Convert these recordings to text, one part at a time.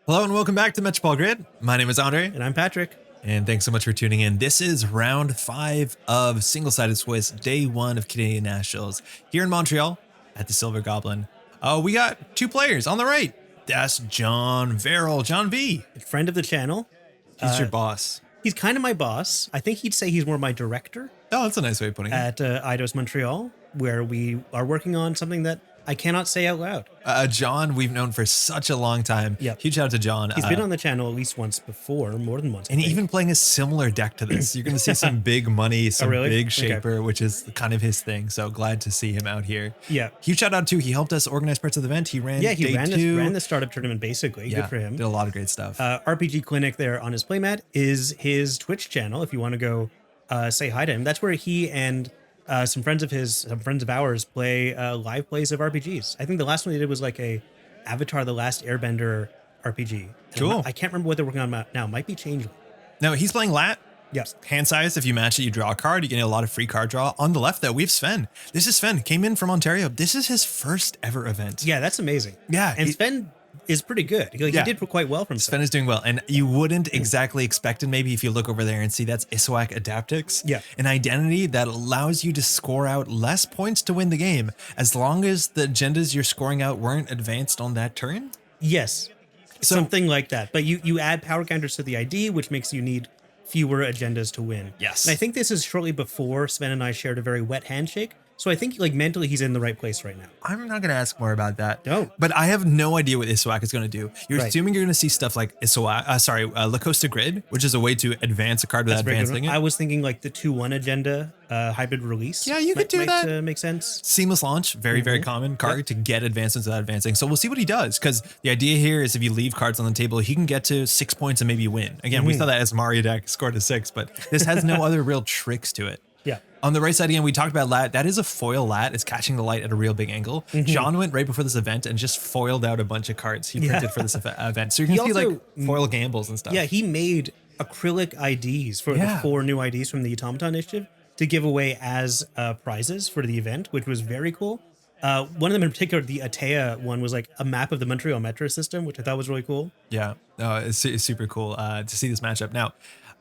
Hello and welcome back to Metropole Grid. My name is Andre. And I'm Patrick. And thanks so much for tuning in. This is round 5 of single-sided Swiss, day 1 of Canadian Nationals here in Montreal at the Silver Goblin. We got 2 players on the right. That's John Verrill, John V. Friend of the channel. He's your boss. He's kind of my boss. I think he'd say he's more my director. Oh, that's a nice way of putting it. At Eidos Montreal, where we are working on something that I cannot say out loud. John, we've known for such a long time. Yep. Huge shout out to John. He's been on the channel at least once before, more than once. And even playing a similar deck to this. You're going to see some big money, some big shaper, okay, which is kind of his thing. So glad to see him out here. Yeah. Huge shout out too. He helped us organize parts of the event. He ran ran the startup tournament basically. Yeah, good for him. Did a lot of great stuff. RPG Clinic there on his playmat is his Twitch channel. If you want to go say hi to him, that's where he and some friends of ours play live plays of RPGs. I think the last one they did was like a Avatar: The Last Airbender RPG. Cool. I can't remember what they're working on now. Might be Changeling. No, he's playing Lat. Yes. Hand size. If you match it, you draw a card. You get a lot of free card draw. On the left, though, we have Sven. This is Sven. Came in from Ontario. This is his first ever event. Yeah, that's amazing. Yeah. And Sven is pretty good. He did quite well from Sven is doing well. And you wouldn't exactly expect it maybe if you look over there and see that's Issuaq Adaptics. Yeah. An identity that allows you to score out less points to win the game as long as the agendas you're scoring out weren't advanced on that turn. Yes. So, something like that. But you add power counters to the ID, which makes you need fewer agendas to win. Yes. And I think this is shortly before Sven and I shared a very wet handshake. So I think mentally he's in the right place right now. I'm not going to ask more about that. Don't. But I have no idea what Issuaq is going to do. You're assuming you're going to see stuff like La Costa Grid, which is a way to advance a card without advancing it. I was thinking like the 2-1 agenda hybrid release. Yeah, you could do that. Make sense. Seamless launch, very common card to get advancements without advancing. So we'll see what he does, because the idea here is if you leave cards on the table, he can get to 6 points and maybe win. Again, we saw that as Mario deck scored a 6, but this has no other real tricks to it. Yeah. On the right side again, we talked about Lat. That is a foil Lat. It's catching the light at a real big angle. John went right before this event and just foiled out a bunch of cards he printed for this event. So you're going to see like foil gambles and stuff. Yeah, he made acrylic IDs for the 4 new IDs from the Automaton Initiative to give away as prizes for the event, which was very cool. One of them in particular, the Atea one, was like a map of the Montreal metro system, which I thought was really cool. Yeah, it's super cool to see this matchup. Now,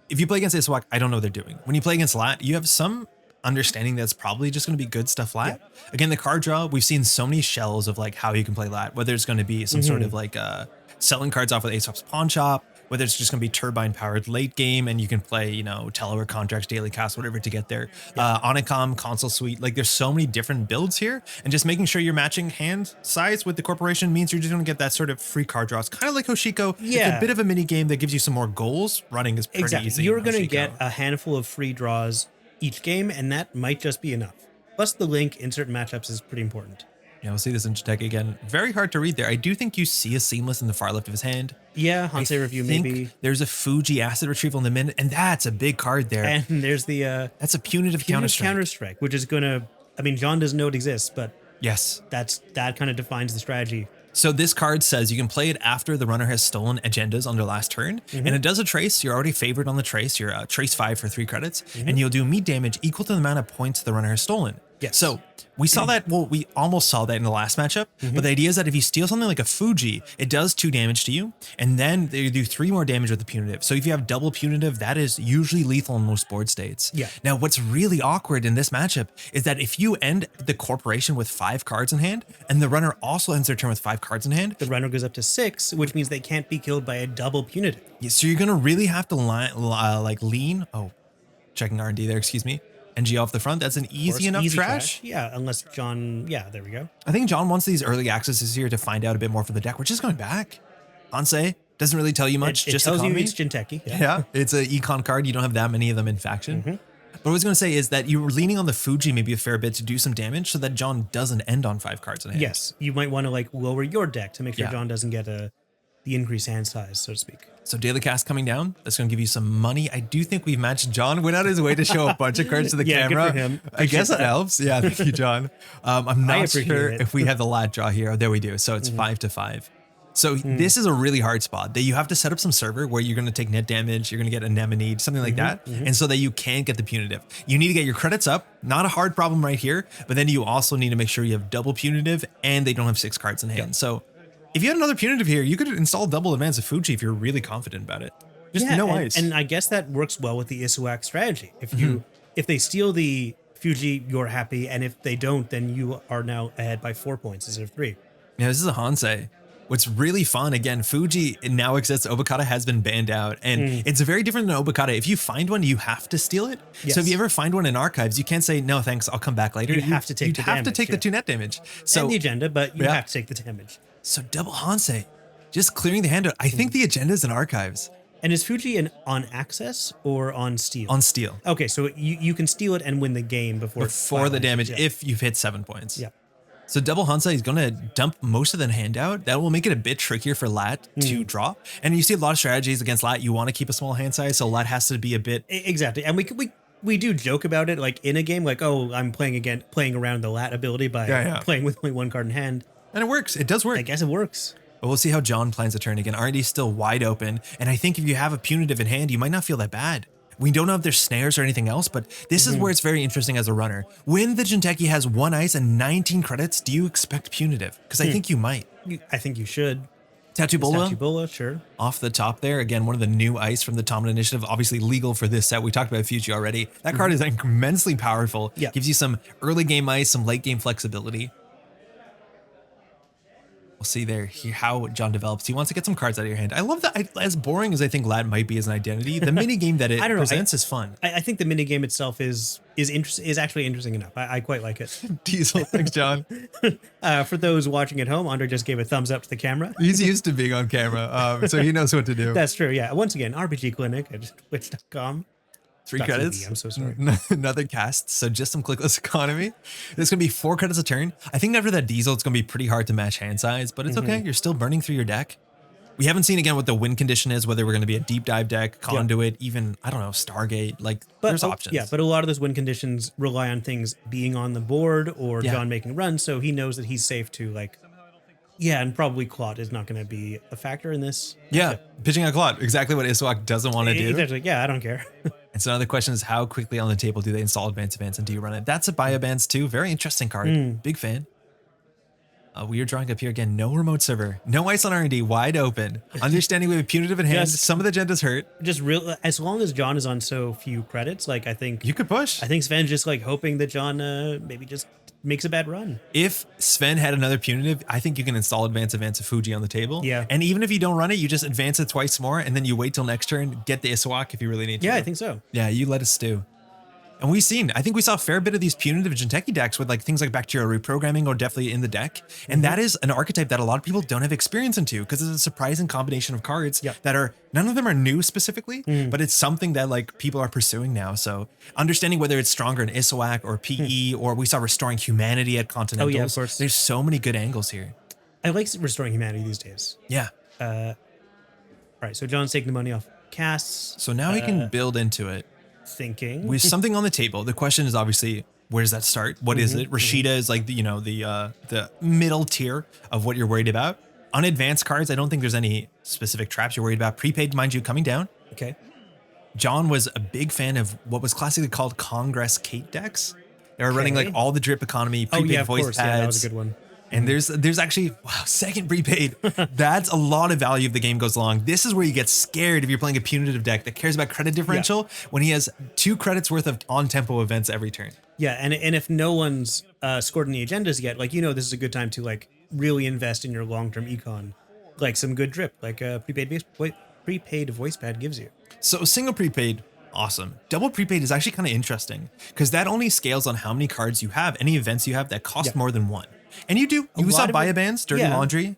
if you play against Issuaq, I don't know what they're doing. When you play against Lat, you have some understanding that's probably just going to be good stuff Lat. Yeah. Again, the card draw, we've seen so many shells of like how you can play Lat, whether it's going to be some sort of like selling cards off with Aesop's Pawn Shop, whether it's just going to be turbine powered late game and you can play, Teleware contracts, daily cast, whatever to get there. Onicom, console suite, like there's so many different builds here, and just making sure you're matching hand size with the corporation means you're just going to get that sort of free card draws. Kind of like Hoshiko. Yeah. It's a bit of a mini game that gives you some more goals. Running is pretty easy. You're going to get a handful of free draws each game, and that might just be enough. Plus the link in certain matchups is pretty important. Yeah, we'll see this in tech again. Very hard to read there. I do think you see a Seamless in the far left of his hand. Yeah, Hansei Review maybe. There's a Fuji Acid Retrieval in the mid, and that's a big card there. And there's the... that's a punitive Counter-Strike, which is going to... I mean, John doesn't know it exists, but... Yes. That kind of defines the strategy. So this card says you can play it after the runner has stolen agendas on their last turn, and it does a trace. You're already favored on the trace. You're trace 5 for 3 credits, and you'll do meat damage equal to the amount of points the runner has stolen. Yes. So we saw that, we almost saw that in the last matchup, but the idea is that if you steal something like a Fuji, it does 2 damage to you, and then they do 3 more damage with the punitive. So if you have double punitive, that is usually lethal in most board states. Yeah. Now, what's really awkward in this matchup is that if you end the corporation with 5 cards in hand, and the runner also ends their turn with 5 cards in hand, the runner goes up to 6, which means they can't be killed by a double punitive. Yeah, so you're going to really have to lean. Oh, checking R&D there, excuse me. NG off the front. That's an easy enough trash. Yeah, unless John... Yeah, there we go. I think John wants these early accesses here to find out a bit more for the deck. We're just going back. Hansei doesn't really tell you much. It just tells economy. You it's Jinteki. Yeah, it's an econ card. You don't have that many of them in faction. But what I was going to say is that you were leaning on the Fuji maybe a fair bit to do some damage so that John doesn't end on 5 cards in hand. Yes, you might want to lower your deck to make sure John doesn't get the increased hand size, so to speak. So daily cast coming down, that's going to give you some money. I do think we've matched. John went out his way to show a bunch of cards to the camera. Good for him. I guess that helps. Yeah, thank you, John. I'm not sure if we have the lat draw here. Oh, there we do. So it's 5 to 5. So this is a really hard spot that you have to set up some server where you're going to take net damage, you're going to get anemone, something like that. And so that you can't get the punitive. You need to get your credits up. Not a hard problem right here, but then you also need to make sure you have double punitive and they don't have 6 cards in hand. So if you had another punitive here, you could install double advance of Fuji if you're really confident about it. Just no and, ice. and I guess that works well with the Issuaq strategy. If they steal the Fuji, you're happy, and if they don't, then you are now ahead by 4 points instead of 3. Yeah, this is a Hansei. What's really fun, again, Fuji now exists. Obokata has been banned out, and it's very different than Obokata. If you find one, you have to steal it. Yes. So if you ever find one in archives, you can't say, no, thanks, I'll come back later. You have to take the have to damage, take the 2 net damage. So and the agenda, but you have to take the damage. So double Hansei, just clearing the hand out. I think the agenda is in archives. And is Fuji on access or on steal? On steal. Okay, so you can steal it and win the game before the damage if you've hit 7 points. Yeah. So double Hansei is going to dump most of the handout. That will make it a bit trickier for Lat to draw. And you see a lot of strategies against Lat. You want to keep a small hand size, so Lat has to be a bit... Exactly. And we do joke about it, like in a game, like, oh, I'm playing around the Lat ability by playing with only 1 card in hand. And it works. It does work. I guess it works. But we'll see how John plans to turn again. R&D is still wide open. And I think if you have a punitive in hand, you might not feel that bad. We don't know if there's snares or anything else, but this is where it's very interesting as a runner. When the Jinteki has 1 ice and 19 credits, do you expect punitive? Because I think you might. I think you should. Tattoo Bola? Tattoo Bola, sure. Off the top there. Again, one of the new ice from the Tomlin Initiative, obviously legal for this set. We talked about Fuji already. That card is immensely powerful. Yeah. Gives you some early game ice, some late game flexibility. We'll see there how John develops. He wants to get some cards out of your hand. I love that. As boring as I think Lat might be as an identity, the mini game that it presents is fun. I think the mini game itself is actually interesting enough. I quite like it. Diesel, thanks, John. For those watching at home, Andre just gave a thumbs up to the camera. He's used to being on camera, so he knows what to do. That's true. Yeah. Once again, RPG Clinic at twitch.com. 3 credits. I'm so sorry. Another cast. So just some clickless economy. It's going to be 4 credits a turn. I think after that Diesel, it's going to be pretty hard to match hand size, but it's okay. You're still burning through your deck. We haven't seen again what the win condition is, whether we're going to be a deep dive deck, conduit, even, I don't know, Stargate. Like, there's options. Yeah, but a lot of those win conditions rely on things being on the board or John making runs, so he knows that he's safe to, like, and probably Clot is not going to be a factor in this. Yeah, pitching a Clot, exactly what Issuaq doesn't want to do. Exactly. Yeah, I don't care. And so another question is, how quickly on the table do they install advance and do you run it? That's a buy advance too. Very interesting card. Big fan. We are drawing up here again. No remote server. No ice on R&D. Wide open. Understanding we have a punitive in hand. Some of the agendas hurt. Just real. As long as John is on so few credits, like I think you could push. I think Sven's just like hoping that John maybe just makes a bad run. If Sven had another punitive, I think you can install advance of Fuji on the table. Yeah. And even if you don't run it, you just advance it twice more, and then you wait till next turn, get the Issuaq if you really need to. Yeah, I think so. Yeah, you let it stew. And I think we saw a fair bit of these punitive Jinteki decks with like things like bacterial reprogramming or definitely in the deck. And that is an archetype that a lot of people don't have experience into because it's a surprising combination of cards that are, none of them are new specifically, but it's something that like people are pursuing now. So understanding whether it's stronger in Issuaq or PE, or we saw Restoring Humanity at Continentals. Oh yeah, of course. There's so many good angles here. I like Restoring Humanity these days. Yeah. All right, so John's taking the money off casts. So now he can build into it. Thinking with something on the table. The question is obviously, where does that start? What is it? Rashida is like the middle tier of what you're worried about. On advanced cards, I don't think there's any specific traps you're worried about. Prepaid, mind you, coming down. Okay. John was a big fan of what was classically called Congress Kate decks. They were running like all the drip economy, prepaid voice pads. Yeah, that was a good one. And there's actually, second prepaid. That's a lot of value if the game goes long. This is where you get scared if you're playing a punitive deck that cares about credit differential when he has 2 credits worth of on-tempo events every turn. Yeah, and if no one's scored any agendas yet, like, this is a good time to like really invest in your long-term econ. Like some good drip, like a prepaid voice pad gives you. So single prepaid, awesome. Double prepaid is actually kind of interesting because that only scales on how many cards you have, any events you have that cost more than 1. And you do. You saw Biobands, Dirty Laundry.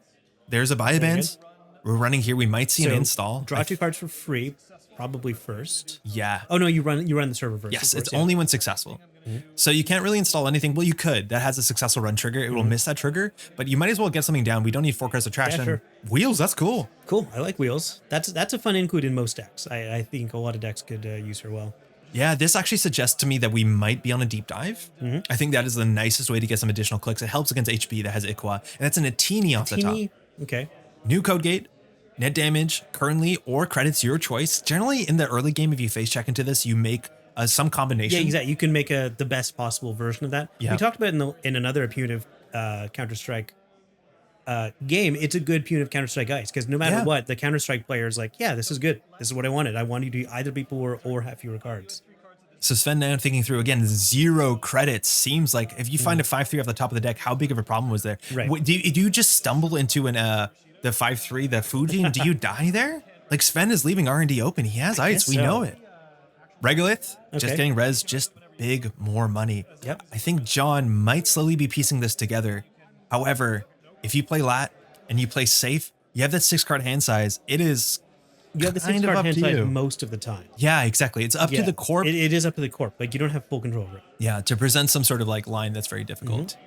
There's a Biobands. We're running here. We might see an install. Draw 2 cards for free, probably first. Yeah. Oh no, you run the server first. Yes, it's only when successful. So you can't really install anything. Well, you could. That has a successful run trigger. It will miss that trigger, but you might as well get something down. We don't need 4 cards of trash. Yeah, sure. Wheels, that's cool. Cool. I like wheels. That's a fun include in most decks. I think a lot of decks could use her well. Yeah, this actually suggests to me that we might be on a deep dive. I think that is the nicest way to get some additional clicks. It helps against HP that has Iqua, and that's an Atini off the top. Okay. New code gate, net damage, currently, or credits your choice. Generally, in the early game, if you face check into this, you make some combination. Yeah, exactly. You can make the best possible version of that. Yeah. We talked about it in another punitive Counter-Strike game, it's a good punitive Counter-Strike ice because no matter Yeah. what, the Counter-Strike player is like, yeah, this is good. This is what I wanted. I want you to either be poor or have fewer cards. So Sven, now thinking through again, 0 credits seems like if you find a 5-3 off the top of the deck, how big of a problem was there? Right. Do you just stumble into the 5-3, the Fuji, and do you die there? Like Sven is leaving R&D open. He has ice. We know it. Regolith, just Okay. getting res, just big, more money. Yep. I think John might slowly be piecing this together. However, if you play lat and you play safe, you have that 6-card hand size. It is You have the kind of 6-card up hand to size you. most of the time. Yeah, exactly. It's up to the corp. It is up to the corp. Like you don't have full control over it. Yeah, to present some sort of like line that's very difficult. Mm-hmm.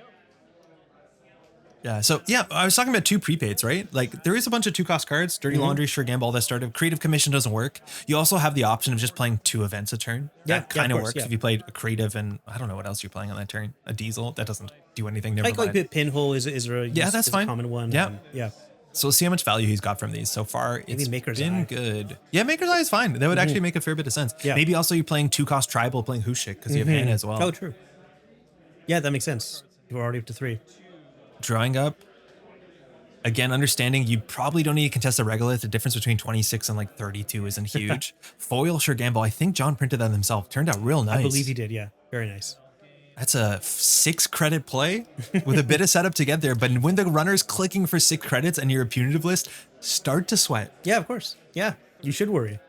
Yeah, so yeah, I was talking about 2 prepaids, right? Like there is a bunch of 2-cost cards, Dirty Mm-hmm. Laundry, Sure Gamble, all that started. Creative Commission doesn't work. You also have the option of just playing 2 events a turn. Yeah, That kind of of course, works yeah. if you played a creative and I don't know what else you're playing on that turn. A Diesel, that doesn't do anything. Never Like mind. Pinhole is that's is fine. a common one. Yeah. Yeah. So we'll see how much value he's got from these. So far, it's Maker's been Eye. good. Yeah, Maker's Eye is fine. That would actually make a fair bit of sense. Yeah. Maybe also you playing 2-cost Tribal, playing Hushik because you have Hannah as well. Oh, true. Yeah, that makes sense. You're already up to 3. Drawing up. Again, understanding you probably don't need to contest the Regolith. The difference between 26 and like 32 isn't huge. Foil, Sure Gamble. I think John printed that himself. Turned out real nice. I believe he did. Yeah. Very nice. That's a 6-credit play with a bit of setup to get there. But when the runner's clicking for 6 credits and you're a punitive list, start to sweat. Yeah, of course. Yeah. You should worry.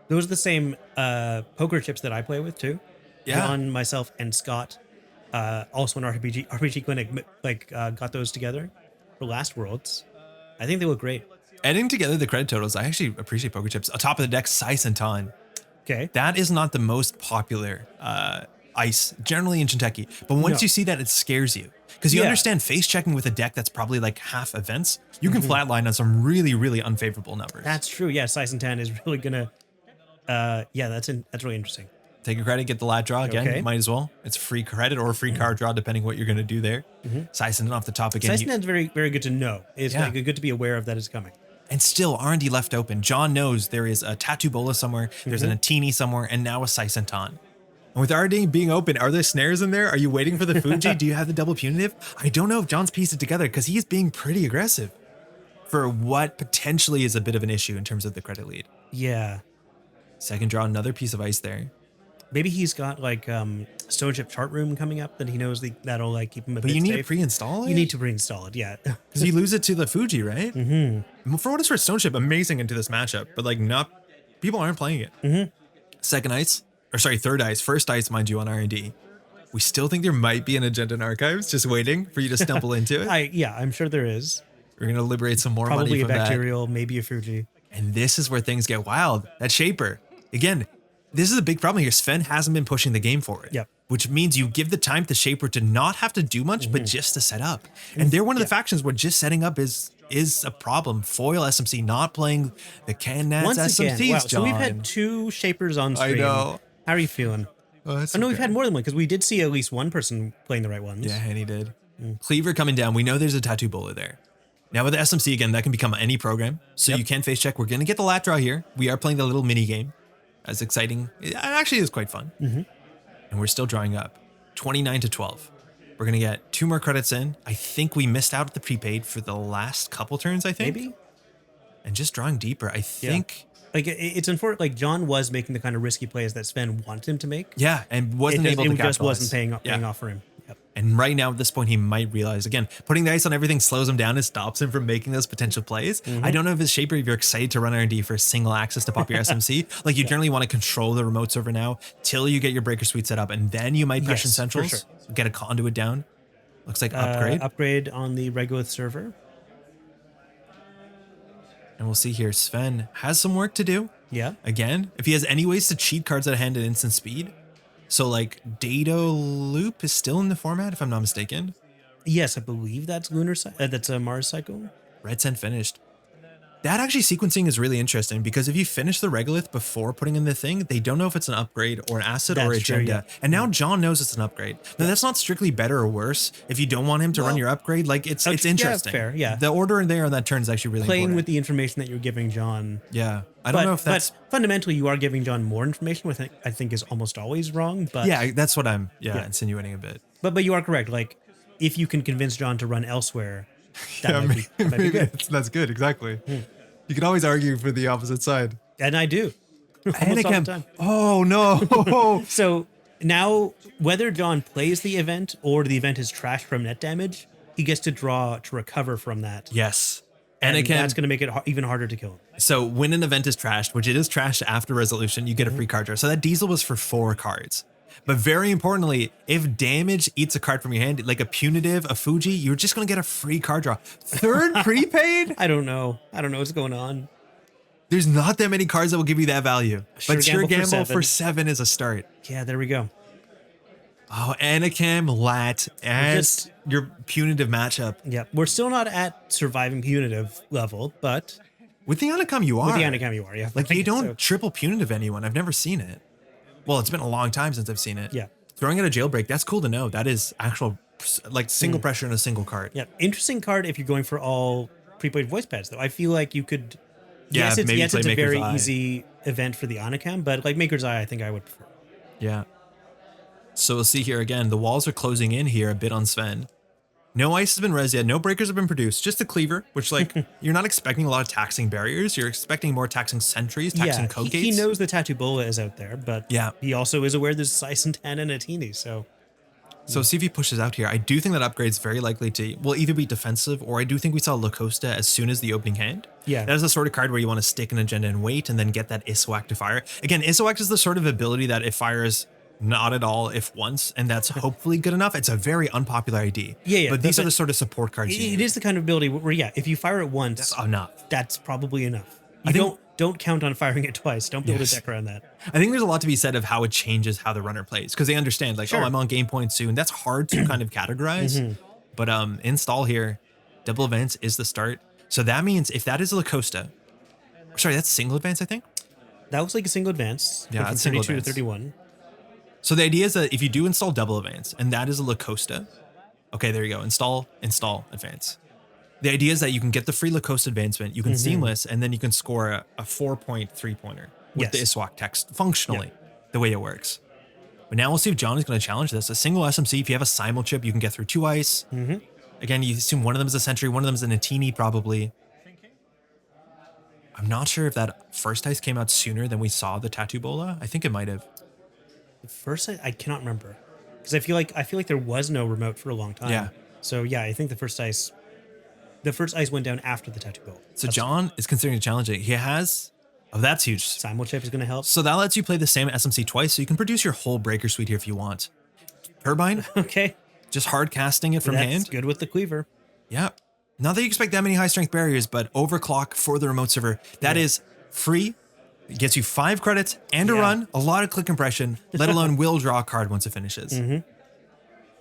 Those are the same poker chips that I play with too. Yeah. John, myself, and Scott, also an RPG Clinic, got those together for last Worlds. I think they look great. Adding together the credit totals, I actually appreciate poker chips. On top of the deck, Sice and Ton. Okay. That is not the most popular ice generally in Shinteki. But once No. you see that, it scares you. Because you Yeah. understand face checking with a deck that's probably like half events, you can flatline on some really, really unfavorable numbers. That's true. Yeah, Size and Tan is really gonna. That's really interesting. Take a credit, get the lat draw again. Okay. Might as well. It's free credit or free card draw, depending what you're going to do there. Sicing off the top again. Size and Tan's very, very good to know. It's Yeah. like good to be aware of that is coming. And still R&D left open. John knows there is a Tattoo Bola somewhere, there's an Atini somewhere, and now a Saisentan. And with R&D being open, are there snares in there? Are you waiting for the Fuji? Do you have the double punitive? I don't know if John's pieced it together because he's being pretty aggressive for what potentially is a bit of an issue in terms of the credit lead. Yeah. Second draw, another piece of ice there. Maybe he's got like Stone Chip Chart Room coming up that he knows that'll like keep him a But bit you need to safe. pre-install it? You need to pre-install it, yeah. Because you lose it to the Fuji, right? Mm-hmm. For what it's worth, Stone Chip, amazing into this matchup, but like people aren't playing it. Mm-hmm. Second ice, or sorry, third ice, first ice, mind you, on R&D. We still think there might be an agenda in archives, just waiting for you to stumble into it. I'm sure there is. We're gonna liberate some more Probably money a from that. bacterial, maybe a Fuji. And this is where things get wild. That Shaper, again, this is a big problem here. Sven hasn't been pushing the game forward. Yep. Which means you give the time to Shaper to not have to do much, but just to set up. And they're one of the factions where just setting up is a problem. Foil SMC not playing the Cannats Once SMCs, again, wow. John. So we've had 2 Shapers on I stream. know. How are you feeling? Oh, that's Oh no, we've okay. had more than one because we did see at least one person playing the right ones. Yeah, and he did. Cleaver coming down. We know there's a Tattoo Bola there. Now with the SMC again, that can become any program. So you can face check. We're going to get the lat draw here. We are playing the little mini game. As exciting. It actually is quite fun. And we're still drawing up. 29 to 12. We're going to get 2 more credits in. I think we missed out at the prepaid for the last couple turns, I think. Maybe? And just drawing deeper. I think. Like it's unfortunate. Like John was making the kind of risky plays that Sven wanted him to make. Yeah. And wasn't able to it just capitalize. wasn't paying off for him. Yep. And right now, at this point, he might realize, again, putting the ice on everything slows him down and stops him from making those potential plays. I don't know if it's Shaper, if you're excited to run R&D for single access to pop your SMC. Like, you generally want to control the remote server now till you get your breaker suite set up, and then you might push in Yes, for centrals, sure. get a conduit down. Looks like upgrade. Upgrade on the Regolith server. And we'll see here, Sven has some work to do. Yeah. Again, if he has any ways to cheat cards at hand at instant speed. So, like, Dado Loop is still in the format, if I'm not mistaken. Yes, I believe that's that's a Mars cycle. Red Send finished. That actually sequencing is really interesting because if you finish the Regolith before putting in the thing, they don't know if it's an upgrade or an asset or That's true, agenda. yeah. And now John knows it's an upgrade. Now that's not strictly better or worse. If you don't want him to run your upgrade, like it's interesting. fair, yeah. The order in there on that turn is actually really Playing important. with the information that you're giving John. Yeah. I don't know if that's But fundamentally, you are giving John more information, which I think is almost always wrong. But yeah, that's what I'm Yeah. insinuating a bit. But you are correct. Like, if you can convince John to run elsewhere, That might be good. That's good. Exactly. You can always argue for the opposite side. And I do. Almost all the time. Oh no. So now, whether John plays the event or the event is trashed from net damage, he gets to draw to recover from that. Yes. And Anakin, that's going to make it even harder to kill him. so when an event is trashed, which it is trashed after resolution, you get a free card draw. So that diesel was for 4 cards. But very importantly, if damage eats a card from your hand, like a punitive, a Fuji, you're just going to get a free card draw. 3rd prepaid? I don't know what's going on. There's not that many cards that will give you that value. But sure gamble for 7 is a start. Yeah, there we go. Oh, Anakin, Lat, and Just- your punitive matchup. Yeah, we're still not at surviving punitive level, but With the Anakim, you are. with the Anakim you are, yeah. Like, you don't So, triple punitive anyone. I've never seen it. Well, it's been a long time since I've seen it. yeah. Throwing out a jailbreak, that's cool to know. That is actual, like, single pressure in a single card. Yeah, interesting card if you're going for all prepaid voice pads, though. I feel like you could. Yeah, Yes, it's, maybe yes, play it's a Maker's very Eye. easy event for the Anakam, but like Maker's Eye, I think I would prefer. Yeah. So we'll see here again. The walls are closing in here a bit on Sven. No ice has been res yet. No breakers have been produced. Just a cleaver, which, like, you're not expecting a lot of taxing barriers. You're expecting more taxing sentries, taxing code he gates. knows the Tattoo Bola is out there, but Yeah. he also is aware there's Sice and Tan and a Teeny, so So see if he pushes out here. I do think that upgrade's very likely to, well, either be defensive, or I do think we saw Lacosta as soon as the opening hand. Yeah. That is the sort of card where you want to stick an agenda and wait and then get that Issuaq to fire. Again, Issuaq is the sort of ability that it fires not at all if once, and that's hopefully good enough. It's a very unpopular ID. Yeah, But these are the sort of support cards you it need. is the kind of ability where, yeah, if you fire it once, Enough. that's probably enough. You I think- don't count on firing it twice. Don't build Yes. a deck around that. I think there's a lot to be said of how it changes how the runner plays, because they understand, like, Sure. oh, I'm on game point soon. That's hard to kind of categorize. But install here, double advance is the start. So that means if that is Lacosta, sorry, that's single advance, I think. That looks like a single advance. Yeah, Went from it's single 32 advance. to 31. So the idea is that if you do install double advance, and that is a Lacosta, okay, there you go. Install, advance. The idea is that you can get the free Lacosta advancement, you can seamless, and then you can score a 4-point 3-pointer with the Yes. Issuaq text functionally, the way it works. But now we'll see if John is going to challenge this. A single SMC, if you have a simul chip, you can get through 2 ice. Again, you assume one of them is a Sentry, one of them is a Natini, probably. I'm not sure if that first ice came out sooner than we saw the Tattoo Bola. I think it might have. First, I cannot remember because I feel like there was no remote for a long time. Yeah. So yeah, I think the first ice went down after the Tattoo Bola. So John is considering challenging. He has, oh, that's huge. Simul chip is going to help. So that lets you play the same SMC twice, so you can produce your whole breaker suite here if you want. Turbine, Okay, just hard casting it from that's hand. good with the cleaver. Yeah. Not that you expect that many high strength barriers, but overclock for the remote server. That is free. It gets you 5 credits and a Yeah. run, a lot of click compression, let alone will draw a card once it finishes.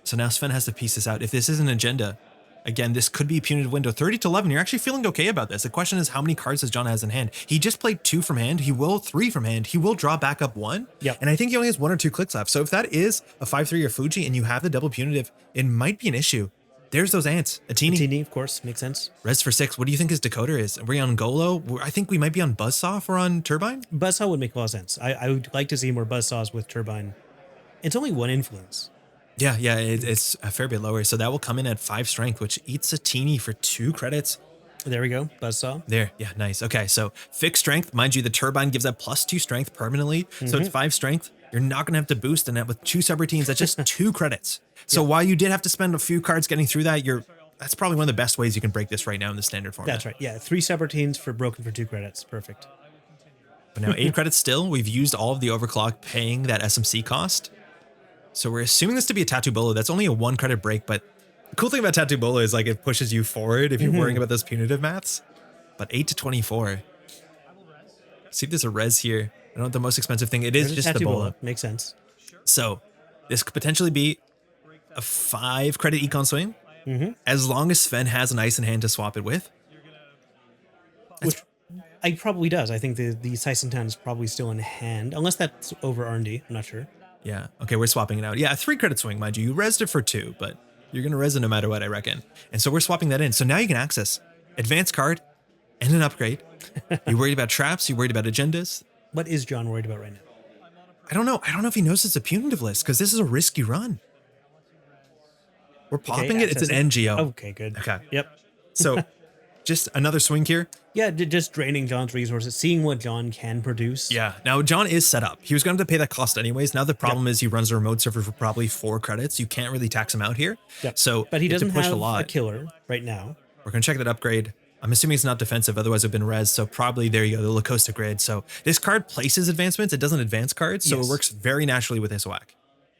So now Sven has to piece this out. If this is an agenda, again, this could be a punitive window. 30 to 11, you're actually feeling okay about this. The question is, how many cards does John has in hand? He just played 2 from hand. He will 3 from hand. He will draw back up 1. Yep. And I think he only has 1 or 2 clicks left. So if that is a 5-3 or Fuji and you have the double punitive, it might be an issue. There's those ants. A teeny. Teeny, of course, makes sense. Res for 6. What do you think his decoder is? Are we on Golo? I think we might be on Buzzsaw if we're on Turbine. Buzzsaw would make a lot of sense. I would like to see more Buzzsaws with Turbine. It's only 1 influence. Yeah, it's a fair bit lower. So that will come in at 5 strength, which eats a teeny for 2 credits. There we go, Buzzsaw. There, yeah, nice. Okay, so fixed strength. Mind you, the Turbine gives that +2 strength permanently. So it's 5 strength. You're not going to have to boost in that with 2 subroutines. That's just 2 credits. So while you did have to spend a few cards getting through that, that's probably one of the best ways you can break this right now in the standard format. That's right. Yeah, 3 subroutines for broken for 2 credits. Perfect. But now 8 credits still. We've used all of the overclock paying that SMC cost. So we're assuming this to be a Tattoo Bola. That's only a 1 credit break, but the cool thing about Tattoo Bola is like it pushes you forward if you're worrying about those punitive maths. But 8 to 24. See if there's a res here. I don't know the most expensive thing. It is There's a just the Tattoo Bola. Makes sense. So this could potentially be a 5 credit econ swing. As long as Sven has an ice in hand to swap it with. Which I probably does. I think the Sicentan is probably still in hand, unless that's over R&D. I'm not sure. Yeah. Okay, we're swapping it out. Yeah, a 3 credit swing, mind you. You resed it for 2, but you're going to res it no matter what, I reckon. And so we're swapping that in. So now you can access advanced card and an upgrade. You worried about traps? You worried about agendas? What is John worried about right now? I don't know. I don't know if he knows it's a punitive list because this is a risky run. We're popping it. It's an accessing. NGO. Okay, good. Okay. Yep. So just another swing here. Yeah, just draining John's resources, seeing what John can produce. Yeah. Now, John is set up. He was going to pay that cost anyways. Now, the problem is he runs a remote server for probably 4 credits. You can't really tax him out here. Yep. So, but he you have to doesn't push have a lot. a killer right now. We're going to check that upgrade. I'm assuming it's not defensive, otherwise it would have been res. So probably, there you go, the Lacosta grid. So this card places advancements. It doesn't advance cards. So Yes. it works very naturally with Issuaq.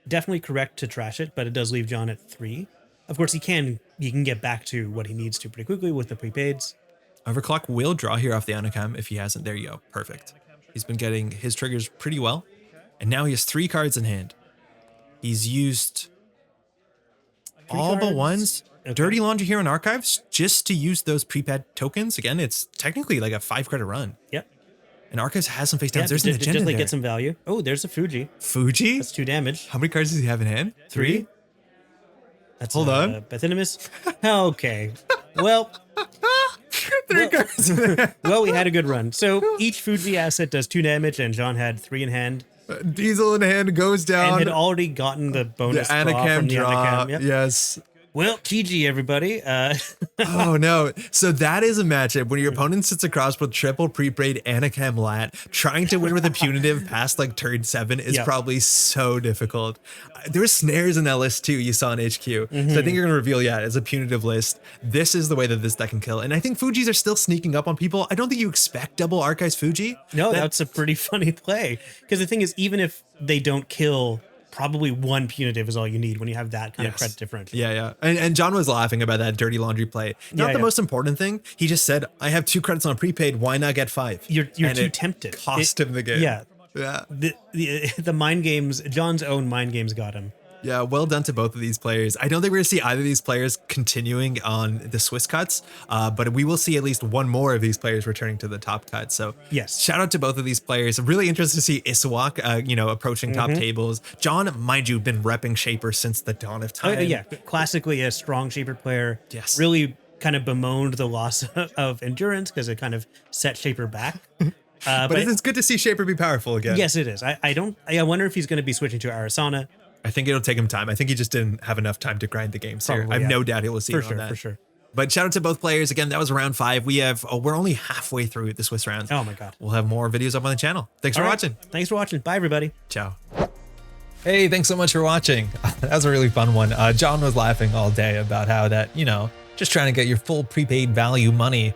Definitely correct to trash it, but it does leave John at 3. Of course, he can get back to what he needs to pretty quickly with the prepaids. Overclock will draw here off the Anacam if he hasn't. There you go. Perfect. He's been getting his triggers pretty well. And now he has 3 cards in hand. He's used all but ones. Okay. Dirty Laundry here on Archives just to use those prepad tokens. Again, it's technically like a 5 credit run. Yep. And Archives has some face downs. Yeah, There's an agenda just like there. get some value. Oh, there's a Fuji. Fuji? That's 2 damage. How many cards does he have in hand? 3? That's Hold on. Pathinimus. Okay. Well, 3 cards. well, we had a good run. So each Fuji asset does 2 damage, and John had 3 in hand. Diesel in hand goes down. And had already gotten the the bonus draw Anacam from the draw. Anacam. Yep. Yes. Well, GG, everybody. Oh no. So that is a matchup when your opponent sits across with triple prepaid Anacam lat. Trying to win with a punitive past like turn 7 is Yep. probably so difficult. There were snares in that list too, you saw in HQ. So I think you're gonna reveal, yeah, it's a punitive list. This is the way that this deck can kill. And I think Fujis are still sneaking up on people. I don't think you expect double Archives Fuji. No, that's a pretty funny play. Because the thing is, even if they don't kill, probably 1 punitive is all you need when you have that kind of credit differential. Yeah, yeah. And John was laughing about that Dirty Laundry play. Not Yeah, the yeah. most important thing. He just said, I have 2 credits on prepaid. Why not get 5? You're And too it tempted. Cost him the game. Yeah. Yeah. The mind games, John's own mind games got him. Yeah, well done to both of these players. I don't think we're going to see either of these players continuing on the Swiss cuts, but we will see at least one more of these players returning to the top cut. So Yes. shout out to both of these players. I'm really interested to see Issuaq, approaching top tables. John, mind you, been repping Shaper since the dawn of time. Yeah, classically a strong Shaper player. Yes. Really kind of bemoaned the loss of endurance because it kind of set Shaper back. But it's good to see Shaper be powerful again. Yes, it is. I wonder if he's going to be switching to Arasana. I think it'll take him time. I think he just didn't have enough time to grind the games here. Probably, I have yeah. no doubt he will see For on sure, that. for sure. But shout out to both players. Again, that was round 5. We're only halfway through the Swiss rounds. Oh my God. We'll have more videos up on the channel. Thanks for All right. watching. Thanks for watching. Bye, everybody. Ciao. Hey, thanks so much for watching. That was a really fun one. John was laughing all day about how that, just trying to get your full prepaid value money,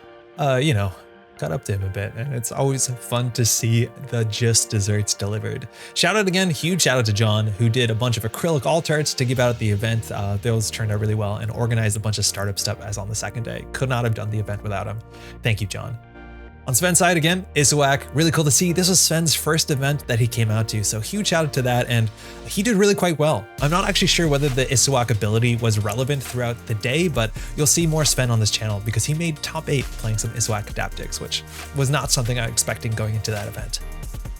got up to him a bit. And it's always fun to see the just desserts delivered. Shout out again, huge shout out to John, who did a bunch of acrylic alt arts to give out at the event. Those turned out really well and organized a bunch of startup stuff as on the second day. Could not have done the event without him. Thank you, John. On Sven's side, again, Issuaq, really cool to see. This was Sven's first event that he came out to, so huge shout out to that, and he did really quite well. I'm not actually sure whether the Issuaq ability was relevant throughout the day, but you'll see more Sven on this channel because he made top 8 playing some Issuaq Adaptics, which was not something I was expecting going into that event.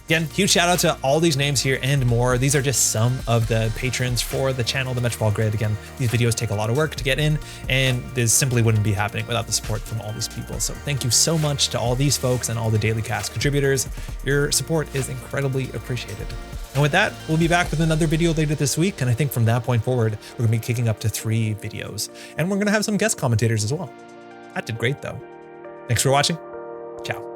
Again, huge shout out to all these names here and more. These are just some of the patrons for the channel, the Métropole Grid. Again, these videos take a lot of work to get in, and this simply wouldn't be happening without the support from all these people. So thank you so much to all these folks and all the Daily Cast contributors. Your support is incredibly appreciated. And with that, we'll be back with another video later this week. And I think from that point forward, we're gonna be kicking up to 3 videos. And we're gonna have some guest commentators as well. That did great though. Thanks for watching. Ciao.